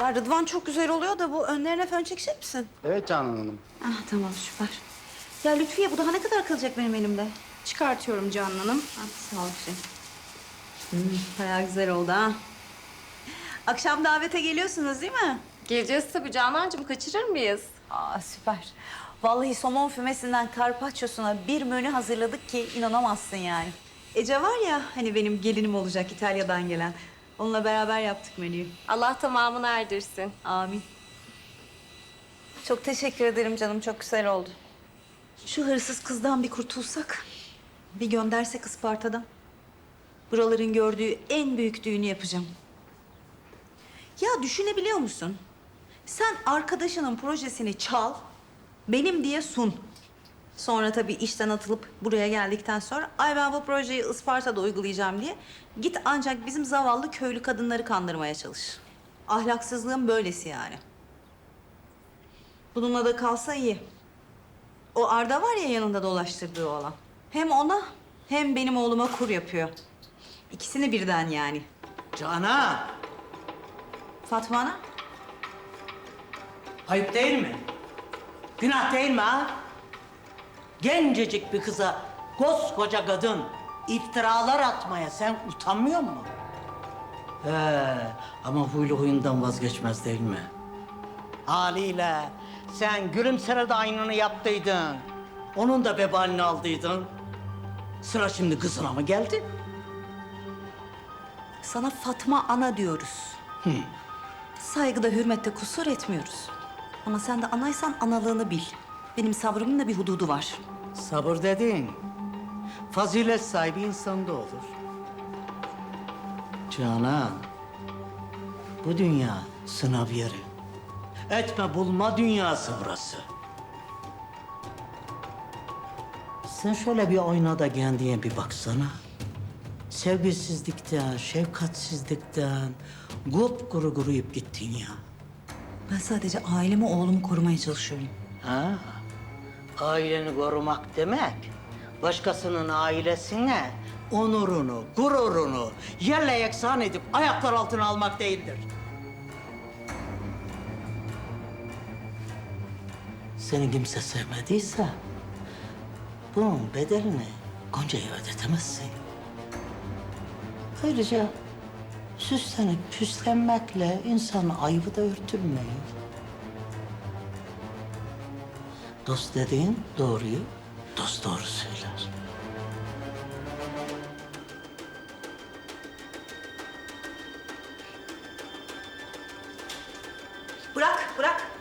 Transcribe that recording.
Ya Rıdvan çok güzel oluyor da bu önlerine fön çekecek misin? Evet Canan Hanım. Ah tamam süper. Ya Lütfiye bu daha ne kadar kalacak benim elimde? Çıkartıyorum Canan Hanım. Ah, sağ ol şey. Bayağı güzel oldu ha. Akşam davete geliyorsunuz değil mi? Geleceğiz tabii Canancığım. Kaçırır mıyız? Aa süper. Vallahi somon fümesinden karpaccio'suna bir menü hazırladık ki inanamazsın yani. Ece var ya hani benim gelinim olacak İtalya'dan gelen. Onunla beraber yaptık menüyü. Allah tamamını erdirsin. Amin. Çok teşekkür ederim canım. Çok güzel oldu. Şu hırsız kızdan bir kurtulsak. Bir göndersek Isparta'dan. Buraların gördüğü en büyük düğünü yapacağım. Ya düşünebiliyor musun? Sen arkadaşının projesini çal, benim diye sun. Sonra tabii işten atılıp buraya geldikten sonra ay ben bu projeyi Isparta'da uygulayacağım diye git ancak bizim zavallı köylü kadınları kandırmaya çalış. Ahlaksızlığın böylesi yani. Bununla da kalsa iyi. O Arda var ya yanında dolaştırdığı olan. Hem ona hem benim oğluma kur yapıyor. İkisini birden yani. Canan, Fatma Ana? ayıp değil mi? Günah değil mi ha? Gencecik bir kıza koskoca kadın iftiralar atmaya sen utanmıyor musun? Ama huylu huyundan vazgeçmez değil mi? Haliyle sen Gülümser'e de aynını yaptıydın. Onun da vebalini aldıydın. Sıra şimdi kızına mı geldi? Sana Fatma Ana diyoruz. Saygıda, hürmette kusur etmiyoruz. Ama sen de anaysan analığını bil. Benim sabrımın da bir hududu var. Sabır dediğin fazilet sahibi insanda olur. Canan, bu dünya sınav yeri. Etme bulma dünyası burası. Sen şöyle bir aynada kendine bir baksana. Sevgisizlikten, şefkatsizlikten kupkuru kuruyup gittin ya. Ben sadece ailemi, oğlumu korumaya çalışıyorum. Ha? Aileni korumak demek, başkasının ailesine onurunu, gururunu yerle yeksan edip ayaklar altına almak değildir. Seni kimse sevmediyse bunun bedelini Gonca'ya ödetemezsin. Ayrıca süslenip püslenmekle insanın ayıbı da örtülmüyor. Dost dediğin doğruyu dost doğru söyler. Bırak, bırak.